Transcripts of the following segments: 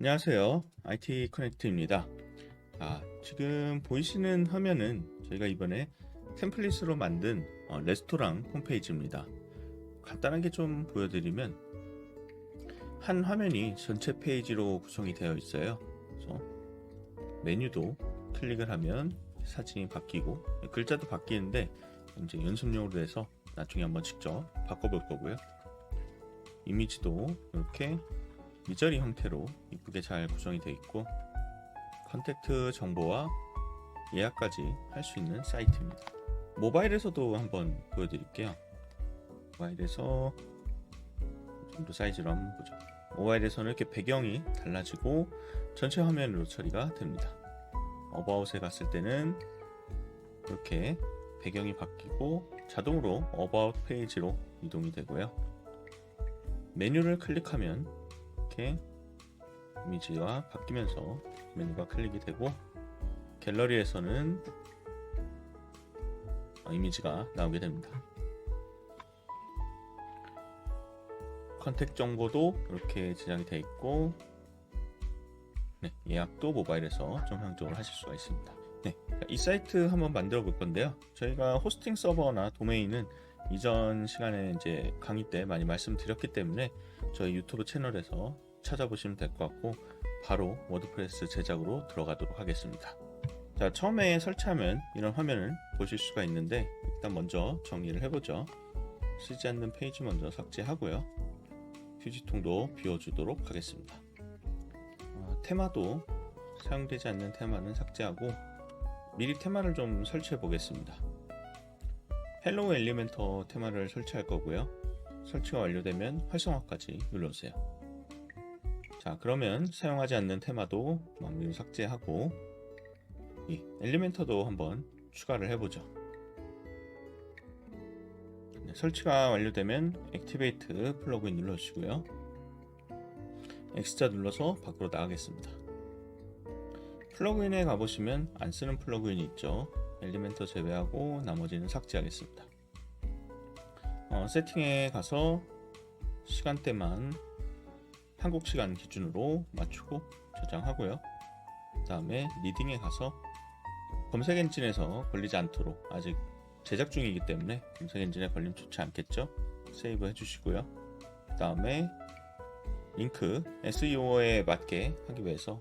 안녕하세요. IT 커넥트입니다. 지금 보이시는 화면은 저희가 이번에 템플릿으로 만든 레스토랑 홈페이지입니다. 간단하게 좀 보여드리면 한 화면이 전체 페이지로 구성이 되어 있어요. 그래서 메뉴도 클릭을 하면 사진이 바뀌고 글자도 바뀌는데 이제 연습용으로 해서 나중에 한번 직접 바꿔볼 거고요. 이미지도 이렇게 미저리 형태로 이쁘게 잘 구성이 되어 있고 컨택트 정보와 예약까지 할 수 있는 사이트입니다. 모바일에서도 한번 보여드릴게요. 모바일에서 좀 더 사이즈로 한번 보죠. 모바일에서는 이렇게 배경이 달라지고 전체 화면으로 처리가 됩니다. 어바웃에 갔을 때는 이렇게 배경이 바뀌고 자동으로 어바웃 페이지로 이동이 되고요. 메뉴를 클릭하면 이렇게 이미지가 바뀌면서 메뉴가 클릭이 되고 갤러리에서는 이미지가 나오게 됩니다. 컨택트 정보도 이렇게 제작이 되어 있고 예약도 모바일에서 정상적으로 하실 수가 있습니다. 이 사이트 한번 만들어 볼 건데요. 저희가 호스팅 서버나 도메인은 이전 시간에 이제 강의 때 많이 말씀드렸기 때문에 저희 유튜브 채널에서 찾아보시면 될 것 같고 바로 워드프레스 제작으로 들어가도록 하겠습니다. 자, 처음에 설치하면 이런 화면을 보실 수가 있는데 일단 먼저 정리를 해보죠. 쓰지 않는 페이지 먼저 삭제하고요. 휴지통도 비워주도록 하겠습니다. 테마도 사용되지 않는 테마는 삭제하고 미리 테마를 좀 설치해 보겠습니다. 헬로우 엘리멘터 테마를 설치할 거고요. 설치가 완료되면 활성화까지 눌러주세요. 자, 그러면 사용하지 않는 테마도 마무리로 삭제하고 이 엘리멘터도 한번 추가를 해보죠. 설치가 완료되면 액티베이트 플러그인 눌러주시고요. X자 눌러서 밖으로 나가겠습니다. 플러그인에 가보시면 안 쓰는 플러그인이 있죠. 엘리멘터 제외하고 나머지는 삭제하겠습니다. 세팅에 가서 시간대만 한국 시간 기준으로 맞추고 저장하고요. 그 다음에 리딩에 가서 검색 엔진에서 걸리지 않도록 아직 제작 중이기 때문에 검색 엔진에 걸리면 좋지 않겠죠. 세이브 해주시고요. 그 다음에 링크 SEO에 맞게 하기 위해서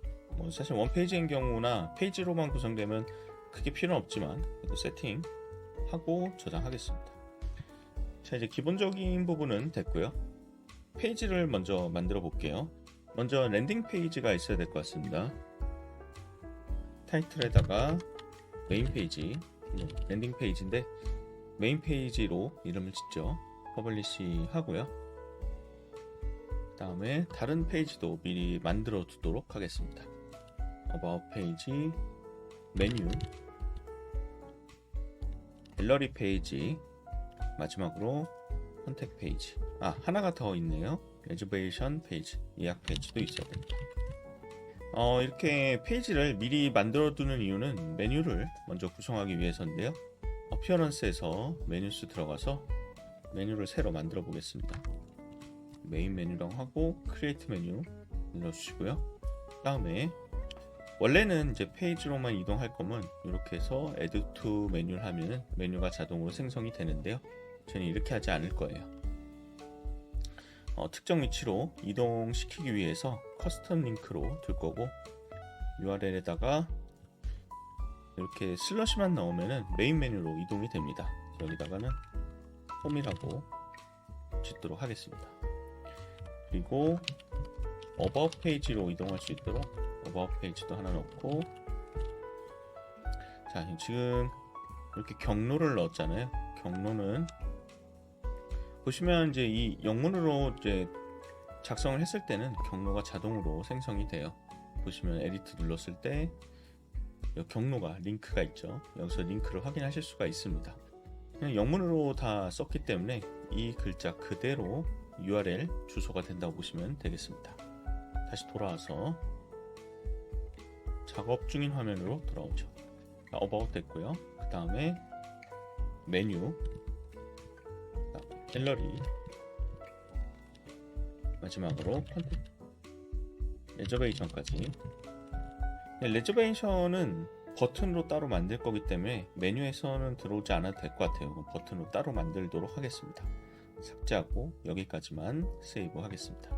사실 원페이지인 경우나 페이지로만 구성되면 크게 필요는 없지만 그래도 세팅하고 저장하겠습니다. 자, 이제 기본적인 부분은 됐고요. 페이지를 먼저 만들어 볼게요. 먼저 랜딩 페이지가 있어야 될 것 같습니다. 타이틀에다가 메인 페이지, 랜딩 페이지인데 메인 페이지로 이름을 짓죠. 퍼블리시 하고요. 그 다음에 다른 페이지도 미리 만들어 두도록 하겠습니다. 어바웃 페이지, 메뉴, 갤러리 페이지, 마지막으로 컨택트 페이지. 하나가 더 있네요. 레저베이션 페이지, 예약 페이지도 있어야 됩니다. 이렇게 페이지를 미리 만들어 두는 이유는 메뉴를 먼저 구성하기 위해서인데요. 어피어런스에서 메뉴스 들어가서 메뉴를 새로 만들어 보겠습니다. 메인 메뉴라고 하고 크리에이트 메뉴 눌러주시고요. 그 다음에 원래는 이제 페이지로만 이동할 거면 이렇게 해서 add to 메뉴를 하면 메뉴가 자동으로 생성이 되는데요. 저는 이렇게 하지 않을 거예요. 특정 위치로 이동시키기 위해서 커스텀 링크로 둘 거고 URL에다가 이렇게 슬러시만 넣으면 메인 메뉴로 이동이 됩니다. 여기다가는 홈이라고 짓도록 하겠습니다. 그리고 어바웃 페이지로 이동할 수 있도록 어바웃 페이지도 하나 넣고, 자, 지금 이렇게 경로를 넣었잖아요. 경로는 보시면 이제 이 영문으로 이제 작성을 했을 때는 경로가 자동으로 생성이 돼요. 보시면 에디트 눌렀을 때 경로가 링크가 있죠. 여기서 링크를 확인하실 수가 있습니다. 그냥 영문으로 다 썼기 때문에 이 글자 그대로 URL 주소가 된다고 보시면 되겠습니다. 다시 돌아와서 작업 중인 화면으로 돌아오죠. 어바웃 됐고요. 그 다음에 메뉴, 갤러리, 마지막으로 컨택트. 레저베이션까지. 레저베이션은 버튼으로 따로 만들 거기 때문에 메뉴에서는 들어오지 않아도 될 것 같아요. 버튼으로 따로 만들도록 하겠습니다. 삭제하고 여기까지만 세이브 하겠습니다.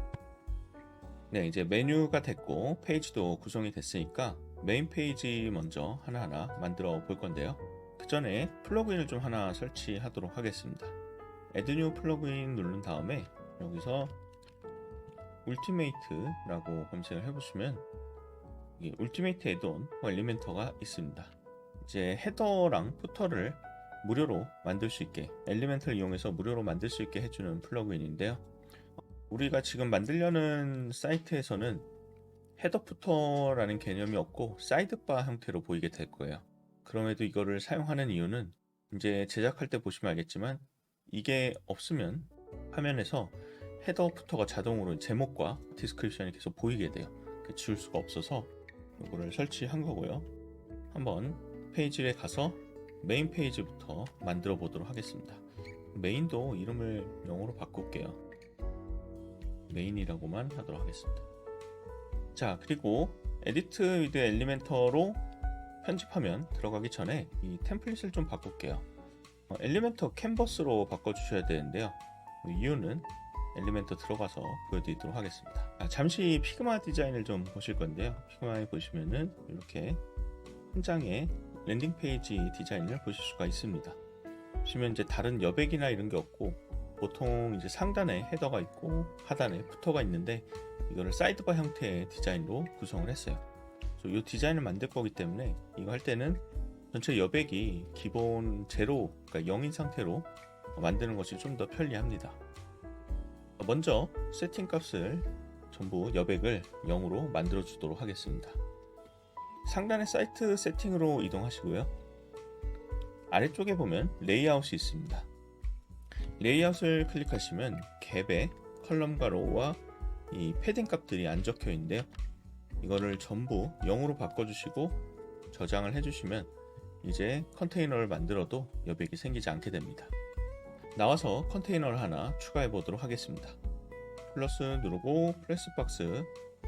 네, 이제 메뉴가 됐고 페이지도 구성이 됐으니까 메인 페이지 먼저 하나하나 만들어 볼 건데요. 그 전에 플러그인을 좀 하나 설치하도록 하겠습니다. Add New 플러그인 누른 다음에 여기서 울티메이트라고 검색을 해보시면 울티메이트 애드온 엘리멘터가 있습니다. 이제 헤더랑 푸터를 무료로 만들 수 있게, 엘리멘터를 이용해서 무료로 만들 수 있게 해주는 플러그인인데요. 우리가 지금 만들려는 사이트에서는 헤더 푸터라는 개념이 없고 사이드바 형태로 보이게 될 거예요. 그럼에도 이거를 사용하는 이유는 이제 제작할 때 보시면 알겠지만 이게 없으면 화면에서 헤더 푸터가 자동으로 제목과 디스크립션이 계속 보이게 돼요. 지울 수가 없어서 이거를 설치한 거고요. 한번 페이지에 가서 메인 페이지부터 만들어 보도록 하겠습니다. 메인도 이름을 영어로 바꿀게요. 메인이라고만 하도록 하겠습니다. 자, 그리고 에디트 위드 엘리멘터로 편집하면 들어가기 전에 이 템플릿을 좀 바꿀게요. 엘리멘터 캔버스로 바꿔주셔야 되는데요. 이유는 엘리멘터 들어가서 보여드리도록 하겠습니다. 잠시 피그마 디자인을 좀 보실 건데요. 피그마에 보시면은 이렇게 한 장의 랜딩 페이지 디자인을 보실 수가 있습니다. 보시면 이제 다른 여백이나 이런 게 없고 보통 이제 상단에 헤더가 있고 하단에 푸터가 있는데 이거를 사이드바 형태의 디자인으로 구성을 했어요. 이 디자인을 만들 거기 때문에 이거 할 때는 전체 여백이 기본 제로, 그러니까 0인 상태로 만드는 것이 좀 더 편리합니다. 먼저 세팅 값을 전부 여백을 0으로 만들어 주도록 하겠습니다. 상단의 사이트 세팅으로 이동하시고요. 아래쪽에 보면 레이아웃이 있습니다. 레이아웃을 클릭하시면 갭에 컬럼과 로우와 이 패딩 값들이 안 적혀 있는데요. 이거를 전부 0으로 바꿔주시고 저장을 해주시면 이제 컨테이너를 만들어도 여백이 생기지 않게 됩니다. 나와서 컨테이너를 하나 추가해 보도록 하겠습니다. 플러스 누르고 프레스박스,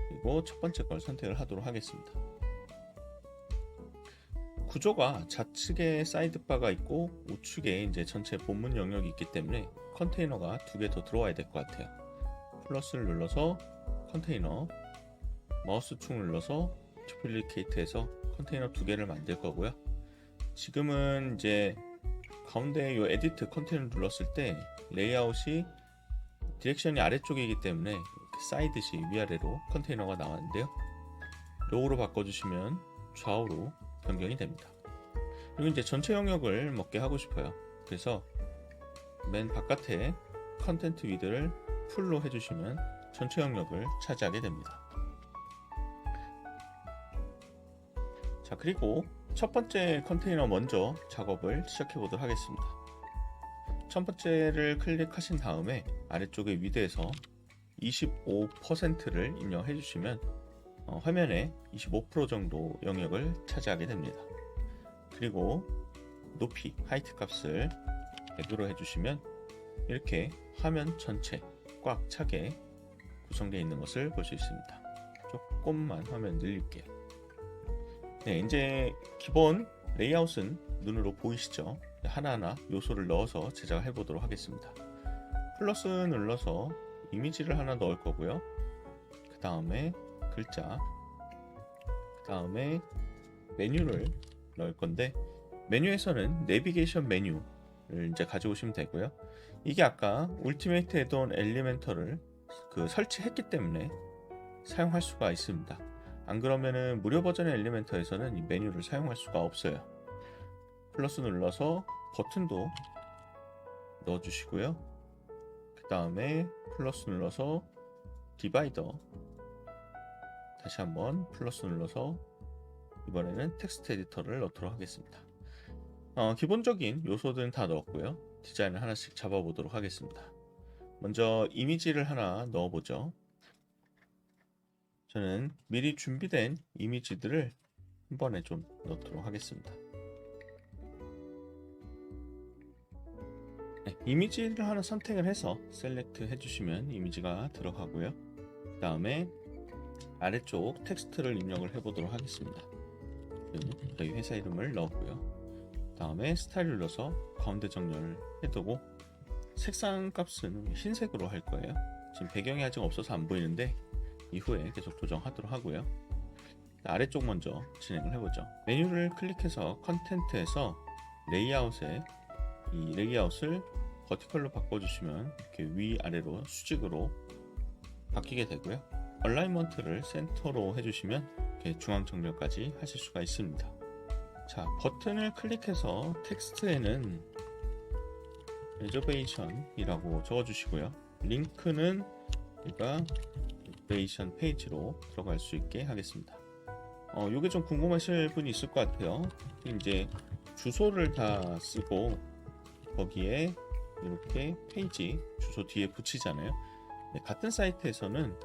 그리고 첫 번째 걸 선택을 하도록 하겠습니다. 구조가 좌측에 사이드바가 있고 우측에 이제 전체 본문 영역이 있기 때문에 컨테이너가 두 개 더 들어와야 될 것 같아요. 플러스를 눌러서 컨테이너, 마우스 축 눌러서 듀플리케이트해서 컨테이너 두 개를 만들 거고요. 지금은 이제 가운데 이 에디트 컨테이너 눌렀을 때 레이아웃이 디렉션이 아래쪽이기 때문에 이렇게 사이드시 위아래로 컨테이너가 나왔는데요. 로우로 바꿔주시면 좌우로 변경이 됩니다. 그리고 이제 전체 영역을 먹게 하고 싶어요. 그래서 맨 바깥에 컨텐트 위드를 풀로 해주시면 전체 영역을 차지하게 됩니다. 자, 그리고 첫 번째 컨테이너 먼저 작업을 시작해 보도록 하겠습니다. 첫 번째를 클릭하신 다음에 아래쪽에 위드에서 25%를 입력해 주시면 화면에 25% 정도 영역을 차지하게 됩니다. 그리고 높이, 하이트 값을 100으로 해주시면 이렇게 화면 전체 꽉 차게 구성되어 있는 것을 볼 수 있습니다. 조금만 화면 늘릴게요. 네, 이제 기본 레이아웃은 눈으로 보이시죠? 하나하나 요소를 넣어서 제작을 해보도록 하겠습니다. 플러스 눌러서 이미지를 하나 넣을 거고요. 그 다음에 글자, 그 다음에 메뉴를 넣을 건데 메뉴에서는 내비게이션 메뉴를 이제 가져오시면 되고요. 이게 아까 울티메이트 애드온 엘리멘터를 설치했기 때문에 사용할 수가 있습니다. 안 그러면은 무료 버전의 엘리멘터에서는 이 메뉴를 사용할 수가 없어요. 플러스 눌러서 버튼도 넣어주시고요. 그 다음에 플러스 눌러서 디바이더, 다시 한번 플러스 눌러서 이번에는 텍스트 에디터를 넣도록 하겠습니다. 기본적인 요소들은 다 넣었고요. 디자인을 하나씩 잡아보도록 하겠습니다. 먼저 이미지를 하나 넣어보죠. 저는 미리 준비된 이미지들을 한 번에 좀 넣도록 하겠습니다. 네, 이미지를 하나 선택을 해서 셀렉트 해주시면 이미지가 들어가고요. 그 다음에 아래쪽 텍스트를 입력을 해보도록 하겠습니다. 저희 회사 이름을 넣었고요. 다음에 스타일 눌러서 가운데 정렬을 해두고 색상 값은 흰색으로 할 거예요. 지금 배경이 아직 없어서 안 보이는데 이후에 계속 조정하도록 하고요. 아래쪽 먼저 진행을 해보죠. 메뉴를 클릭해서 컨텐트에서 레이아웃에 이 레이아웃을 버티컬로 바꿔주시면 이렇게 위아래로 수직으로 바뀌게 되고요. 얼라이먼트를 센터로 해주시면 이렇게 중앙 정렬까지 하실 수가 있습니다. 자, 버튼을 클릭해서 텍스트에는 레저베이션이라고 적어주시고요. 링크는 우리가 레저베이션 페이지로 들어갈 수 있게 하겠습니다. 요게 좀 궁금하실 분이 있을 것 같아요. 이제 주소를 다 쓰고 거기에 이렇게 페이지 주소 뒤에 붙이잖아요. 같은 사이트에서는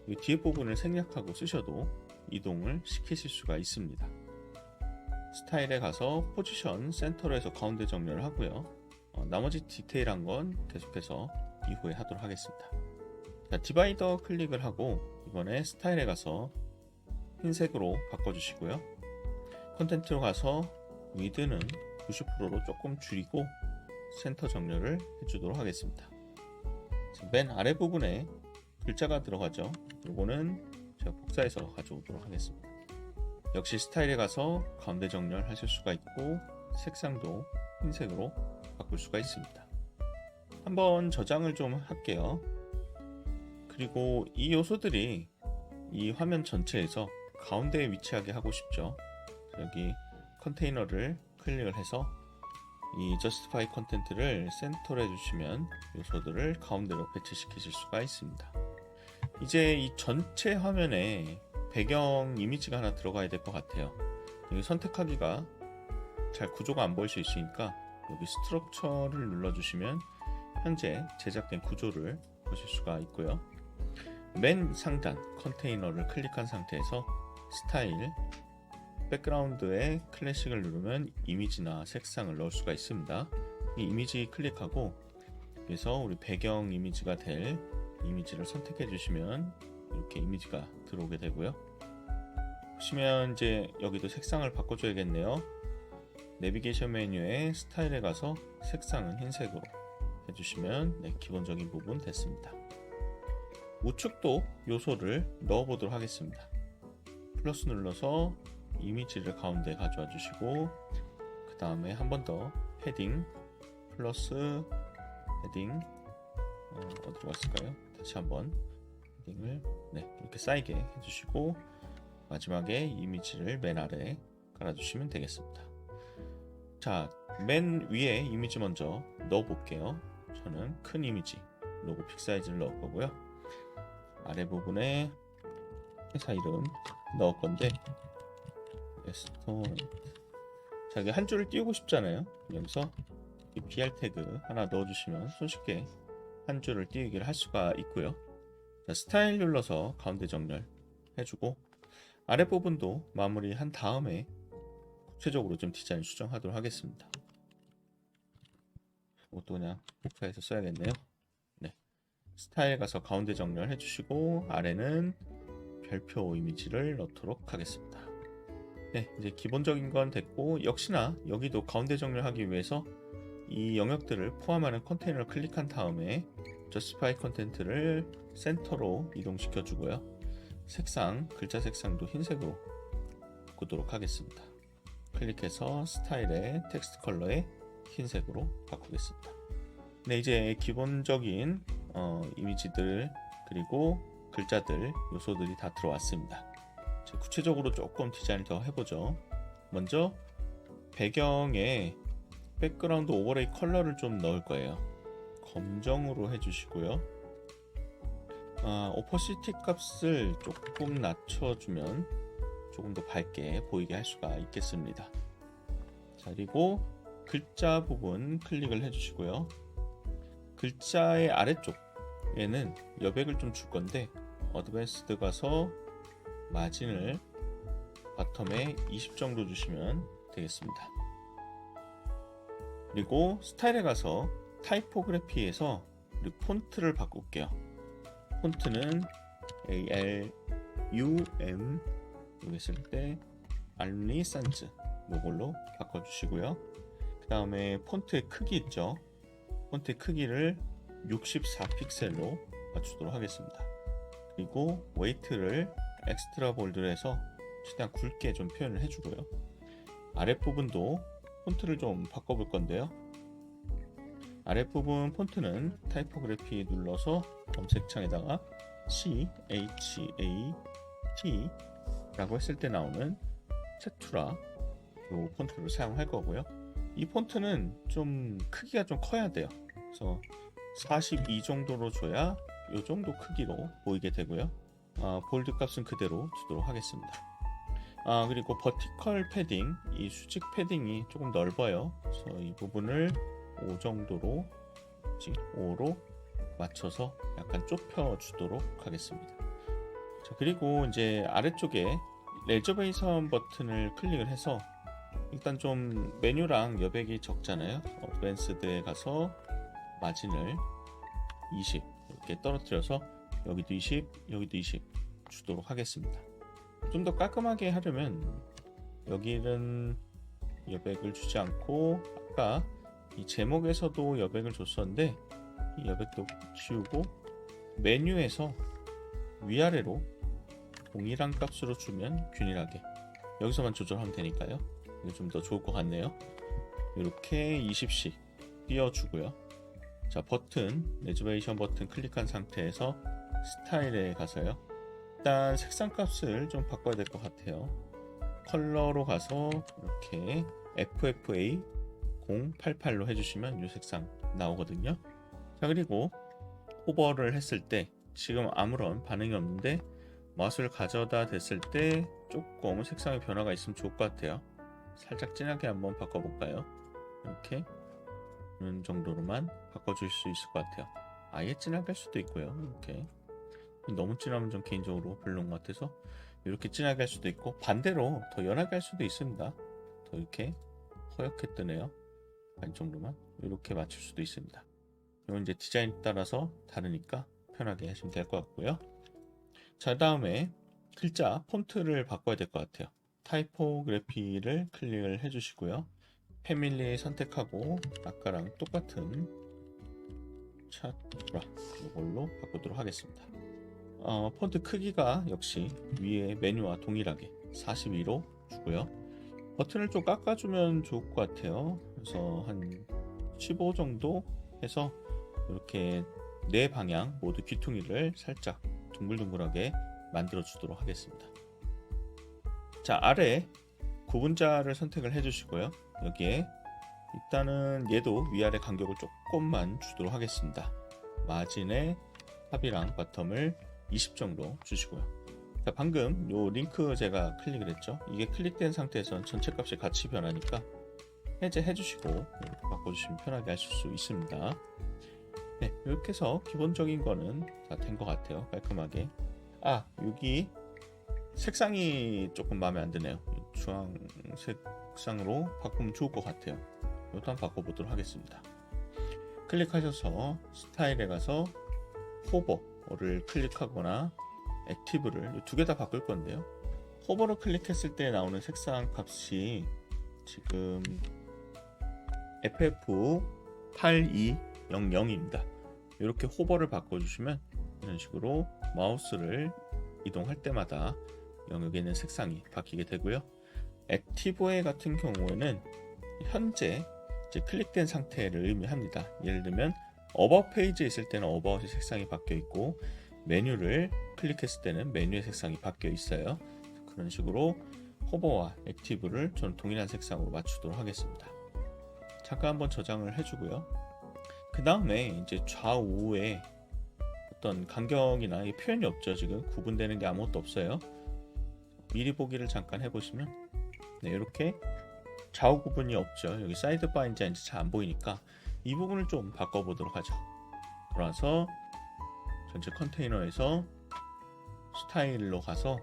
이 뒤에 부분을 생략하고 쓰셔도 이동을 시키실 수가 있습니다. 스타일에 가서 포지션 센터로 해서 가운데 정렬을 하고요. 나머지 디테일한 건 계속해서 이후에 하도록 하겠습니다. 자, 디바이더 클릭을 하고 이번에 스타일에 가서 흰색으로 바꿔주시고요. 컨텐츠로 가서 위드는 90%로 조금 줄이고 센터 정렬을 해주도록 하겠습니다. 맨 아래 부분에 글자가 들어가죠. 이거는 제가 복사해서 가져오도록 하겠습니다. 역시 스타일에 가서 가운데 정렬하실 수가 있고 색상도 흰색으로 바꿀 수가 있습니다. 한번 저장을 좀 할게요. 그리고 이 요소들이 이 화면 전체에서 가운데에 위치하게 하고 싶죠. 여기 컨테이너를 클릭을 해서 이 justify 컨텐트를 센터로 해주시면 요소들을 가운데로 배치시키실 수가 있습니다. 이제 이 전체 화면에 배경 이미지가 하나 들어가야 될 것 같아요. 여기 선택하기가 잘 구조가 안 보일 수 있으니까 여기 스트럭처를 눌러주시면 현재 제작된 구조를 보실 수가 있고요. 맨 상단 컨테이너를 클릭한 상태에서 스타일, 백그라운드에 클래식을 누르면 이미지나 색상을 넣을 수가 있습니다. 이 이미지 클릭하고 여기서 우리 배경 이미지가 될 이미지를 선택해 주시면 이렇게 이미지가 들어오게 되고요. 보시면 이제 여기도 색상을 바꿔줘야겠네요. 내비게이션 메뉴에 스타일에 가서 색상은 흰색으로 해주시면 기본적인 부분 됐습니다. 우측도 요소를 넣어보도록 하겠습니다. 플러스 눌러서 이미지를 가운데 가져와 주시고 그 다음에 한 번 더 패딩 플러스 패딩 어디로 갔을까요? 다시 한번 패딩을 이렇게 쌓이게 해주시고 마지막에 이미지를 맨 아래에 깔아주시면 되겠습니다. 자, 맨 위에 이미지 먼저 넣어 볼게요. 저는 큰 이미지 로고 픽 사이즈를 넣을 거고요. 아래 부분에 회사 이름 넣을 건데 레스토랑트. 자, 여기 한 줄을 띄우고 싶잖아요. 여기서 이 BR 태그 하나 넣어주시면 손쉽게 한 줄을 띄우기를 할 수가 있고요. 자, 스타일 눌러서 가운데 정렬 해주고 아래 부분도 마무리한 다음에 구체적으로 좀 디자인 수정하도록 하겠습니다. 이것도 그냥 복사해서 써야겠네요. 스타일 가서 가운데 정렬 해주시고 아래는 별표 이미지를 넣도록 하겠습니다. 이제 기본적인 건 됐고 역시나 여기도 가운데 정렬하기 위해서 이 영역들을 포함하는 컨테이너를 클릭한 다음에 justify 컨텐트를 센터로 이동시켜 주고요. 색상, 글자 색상도 흰색으로 바꾸도록 하겠습니다. 클릭해서 스타일의 텍스트 컬러에 흰색으로 바꾸겠습니다. 이제 기본적인 이미지들 그리고 글자들 요소들이 다 들어왔습니다. 구체적으로 조금 디자인을 더 해보죠. 먼저 배경에 백그라운드 오버레이 컬러를 좀 넣을 거예요. 검정으로 해주시고요. 오퍼시티 값을 조금 낮춰주면 조금 더 밝게 보이게 할 수가 있겠습니다. 자, 그리고 글자 부분 클릭을 해주시고요. 글자의 아래쪽에는 여백을 좀 줄 건데 어드밴스드 가서 마진을 바텀에 20 정도 주시면 되겠습니다. 그리고 스타일에 가서 타이포그래피에서 우리 폰트를 바꿀게요. 폰트는 AL UM 여기 있을 때 알리 산즈 이걸로 바꿔주시고요. 그 다음에 폰트의 크기 있죠. 폰트의 크기를 64픽셀로 맞추도록 하겠습니다. 그리고 웨이트를 엑스트라 볼드로 해서 최대한 굵게 좀 표현을 해주고요. 아랫부분도 폰트를 좀 바꿔볼 건데요. 아랫부분 폰트는 타이포그래피 눌러서 검색창에다가 CHAT 라고 했을 때 나오는 채투라 요 폰트를 사용할 거고요. 이 폰트는 좀 크기가 좀 커야 돼요. 그래서 42 정도로 줘야 요 정도 크기로 보이게 되고요. 볼드 값은 그대로 주도록 하겠습니다. 그리고 버티컬 패딩, 이 수직 패딩이 조금 넓어요. 그래서 이 부분을 5 정도로 5로 맞춰서 약간 좁혀 주도록 하겠습니다. 자, 그리고 이제 아래쪽에 레저베이션 버튼을 클릭을 해서 일단 좀 메뉴랑 여백이 적잖아요. 어드밴스드에 가서 마진을 20 이렇게 떨어뜨려서 여기도 20, 여기도 20 주도록 하겠습니다. 좀 더 깔끔하게 하려면 여기는 여백을 주지 않고 아까 이 제목에서도 여백을 줬었는데 이 여백도 치우고 메뉴에서 위아래로 동일한 값으로 주면 균일하게 여기서만 조절하면 되니까요. 이게 좀 더 좋을 것 같네요. 이렇게 20씩 띄워주고요. 자, 버튼 레저베이션 버튼 클릭한 상태에서 스타일에 가서요. 일단 색상 값을 좀 바꿔야 될 것 같아요. 컬러로 가서 이렇게 FFA 088로 해주시면 이 색상 나오거든요. 자, 그리고 호버를 했을 때 지금 아무런 반응이 없는데 마우스를 가져다 댔을 때 조금 색상의 변화가 있으면 좋을 것 같아요. 살짝 진하게 한번 바꿔볼까요? 이렇게 이런 정도로만 바꿔줄 수 있을 것 같아요. 아예 진하게 할 수도 있고요. 이렇게 너무 진하면 좀 개인적으로 별로인 것 같아서 이렇게 진하게 할 수도 있고 반대로 더 연하게 할 수도 있습니다. 더 이렇게 허옇게 뜨네요. 반 정도만 이렇게 맞출 수도 있습니다. 이건 이제 디자인 따라서 다르니까 편하게 하시면 될 것 같고요. 자, 다음에 글자 폰트를 바꿔야 될 것 같아요. 타이포그래피를 클릭을 해주시고요. 패밀리 선택하고 아까랑 똑같은 차트라 이걸로 바꾸도록 하겠습니다. 폰트 크기가 역시 위에 메뉴와 동일하게 42로 주고요. 버튼을 좀 깎아주면 좋을 것 같아요. 그래서 한 15 정도 해서 이렇게 네 방향 모두 귀퉁이를 살짝 둥글둥글하게 만들어 주도록 하겠습니다. 자, 아래 구분자를 선택을 해 주시고요. 여기에 일단은 얘도 위아래 간격을 조금만 주도록 하겠습니다. 마진의 탑이랑 바텀을 20 정도 주시고요. 자, 방금 요 링크 제가 클릭을 했죠. 이게 클릭된 상태에서는 전체 값이 같이 변하니까 해제해 주시고 이렇게 바꿔주시면 편하게 하실 수 있습니다. 네, 이렇게 해서 기본적인 거는 다 된 것 같아요. 깔끔하게. 여기 색상이 조금 마음에 안 드네요. 주황색 색상으로 바꾸면 좋을 것 같아요. 이것도 한번 바꿔보도록 하겠습니다. 클릭하셔서 스타일에 가서 호버를 클릭하거나 액티브를 두 개 다 바꿀 건데요. 호버를 클릭했을 때 나오는 색상 값이 지금 FF8200입니다. 이렇게 호버를 바꿔주시면 이런 식으로 마우스를 이동할 때마다 영역에 있는 색상이 바뀌게 되고요. 액티브에 같은 경우에는 현재 이제 클릭된 상태를 의미합니다. 예를 들면 어바웃 페이지에 있을 때는 어바웃의 색상이 바뀌어 있고 메뉴를 클릭했을 때는 메뉴의 색상이 바뀌어 있어요. 그런 식으로 호버와 액티브를 저는 동일한 색상으로 맞추도록 하겠습니다. 잠깐 한번 저장을 해주고요. 그 다음에 이제 좌우에 어떤 간격이나 표현이 없죠. 지금 구분되는 게 아무것도 없어요. 미리 보기를 잠깐 해보시면 이렇게 좌우 구분이 없죠. 여기 사이드바인지 아닌지 잘 안 보이니까 이 부분을 좀 바꿔보도록 하죠. 돌아서 전체 컨테이너에서 스타일로 가서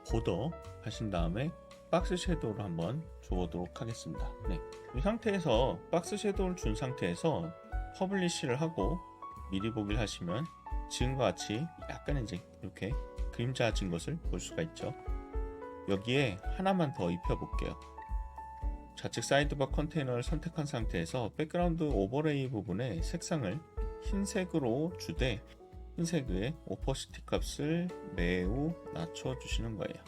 보더 하신 다음에 박스 섀도우를 한번 줘보도록 하겠습니다. 이 상태에서 박스 섀도우를 준 상태에서 퍼블리시를 하고 미리 보기를 하시면 지금과 같이 약간 이제 이렇게 그림자진 것을 볼 수가 있죠. 여기에 하나만 더 입혀볼게요. 좌측 사이드바 컨테이너를 선택한 상태에서 백그라운드 오버레이 부분에 색상을 흰색으로 주되 흰색의 오퍼시티 값을 매우 낮춰주시는 거예요.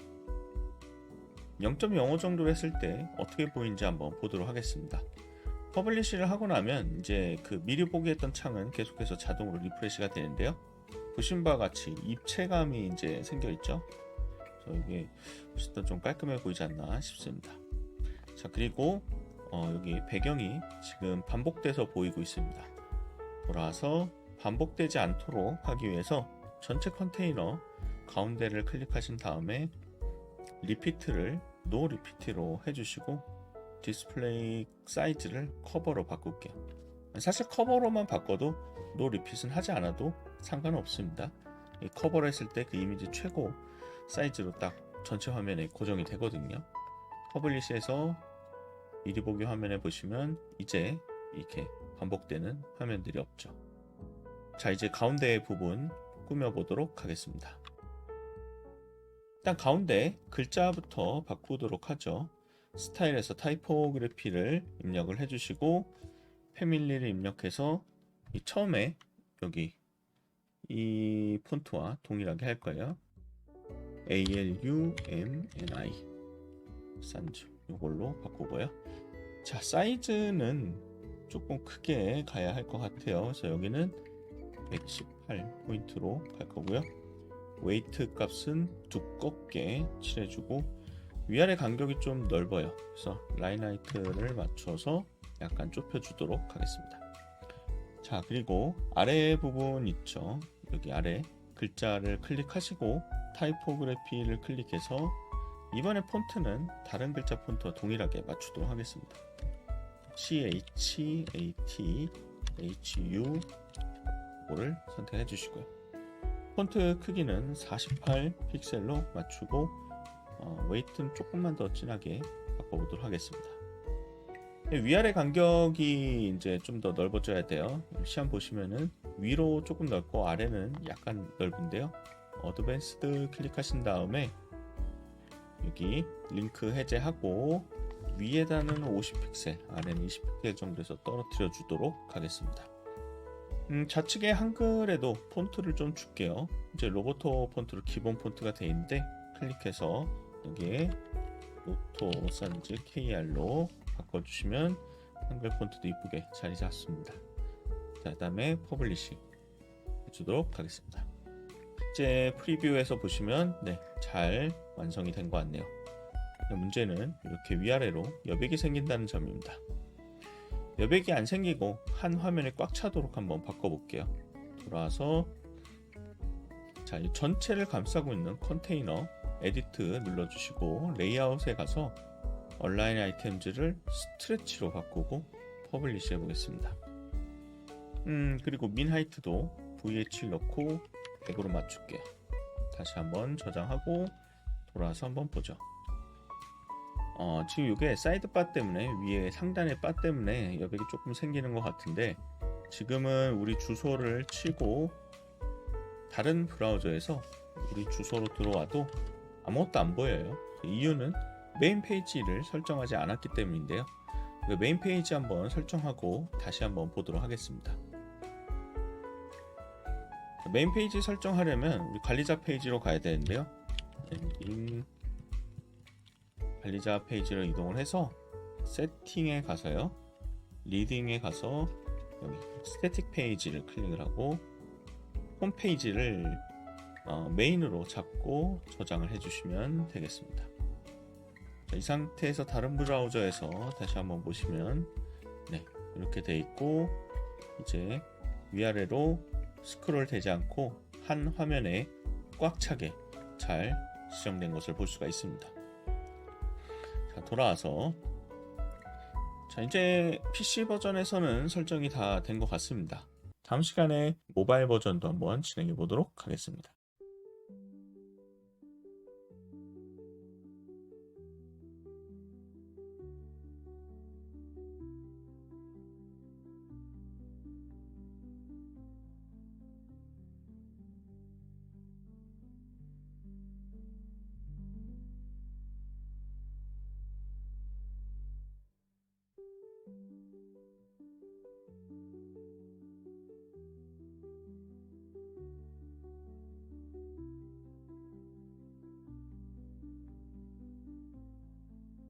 0.05 정도로 했을 때 어떻게 보이는지 한번 보도록 하겠습니다. 퍼블리시를 하고 나면 이제 그 미리 보기 했던 창은 계속해서 자동으로 리프레시가 되는데요. 보신 바와 같이 입체감이 이제 생겨 있죠. 그래서 이게 훨씬 좀 깔끔해 보이지 않나 싶습니다. 자, 그리고 여기 배경이 지금 반복돼서 보이고 있습니다. 돌아와서 반복되지 않도록 하기 위해서 전체 컨테이너 가운데를 클릭하신 다음에 리피트를 노 리피트로 해주시고 디스플레이 사이즈를 커버로 바꿀게요. 사실 커버로만 바꿔도 노 리핏은 하지 않아도 상관은 없습니다. 커버를 했을 때 그 이미지 최고 사이즈로 딱 전체 화면에 고정이 되거든요. 퍼블리시에서 미리 보기 화면에 보시면 이제 이렇게 반복되는 화면들이 없죠. 자, 이제 가운데 부분 꾸며보도록 하겠습니다. 일단 가운데 글자부터 바꾸도록 하죠. 스타일에서 타이포그래피를 입력을 해주시고 패밀리를 입력해서 처음에 여기 이 폰트와 동일하게 할 거예요. ALUMNI 산즈 이걸로 바꾸고요. 자, 사이즈는 조금 크게 가야 할 것 같아요. 그래서 여기는 118포인트로 갈 거고요. 웨이트 값은 두껍게 칠해주고 위아래 간격이 좀 넓어요. 그래서 라인 하이트를 맞춰서 약간 좁혀주도록 하겠습니다. 자, 그리고 아래 부분 있죠. 여기 아래 글자를 클릭하시고 타이포그래피를 클릭해서 이번에 폰트는 다른 글자 폰트와 동일하게 맞추도록 하겠습니다. CH, AT, HU 를 선택해 주시고요. 폰트 크기는 48 픽셀로 맞추고 웨이트는 조금만 더 진하게 바꿔보도록 하겠습니다. 위아래 간격이 이제 좀 더 넓어져야 돼요. 시험 보시면은 위로 조금 넓고 아래는 약간 넓은데요. 어드밴스드 클릭하신 다음에 여기 링크 해제하고 위에다는 50픽셀, 아래는 20픽셀 정도에서 떨어뜨려 주도록 하겠습니다. 좌측에 한글에도 폰트를 좀 줄게요. 이제 로보토 폰트로 기본 폰트가 되어 있는데 클릭해서 여기에 로토 산즈 KR로 바꿔주시면 한글 폰트도 이쁘게 자리 잡습니다. 자, 그 다음에 퍼블리시 해주도록 하겠습니다. 이제 프리뷰에서 보시면 잘 완성이 된 것 같네요. 문제는 이렇게 위아래로 여백이 생긴다는 점입니다. 여백이 안 생기고 한 화면에 꽉 차도록 한번 바꿔볼게요. 돌아와서 자, 이 전체를 감싸고 있는 컨테이너 에디트 눌러주시고 레이아웃에 가서 얼라인 아이템즈를 스트레치로 바꾸고 퍼블리시 해보겠습니다. 그리고 민 하이트도 VH 넣고 100으로 맞출게요. 다시 한번 저장하고 돌아와서 한번 보죠. 지금 이게 사이드바 때문에 위에 상단의 바 때문에 여백이 조금 생기는 것 같은데 지금은 우리 주소를 치고 다른 브라우저에서 우리 주소로 들어와도 아무것도 안 보여요. 이유는 메인 페이지를 설정하지 않았기 때문인데요. 메인 페이지 한번 설정하고 다시 한번 보도록 하겠습니다. 메인 페이지 설정하려면 우리 관리자 페이지로 가야 되는데요. 관리자 페이지로 이동을 해서 세팅에 가서요. 리딩에 가서 여기 스태틱 페이지를 클릭을 하고 홈페이지를 메인으로 잡고 저장을 해주시면 되겠습니다. 자, 이 상태에서 다른 브라우저에서 다시 한번 보시면 이렇게 돼 있고 이제 위아래로 스크롤 되지 않고 한 화면에 꽉 차게 잘 지정된 것을 볼 수가 있습니다. 자, 돌아와서 자, 이제 PC 버전에서는 설정이 다 된 것 같습니다. 다음 시간에 모바일 버전도 한번 진행해 보도록 하겠습니다.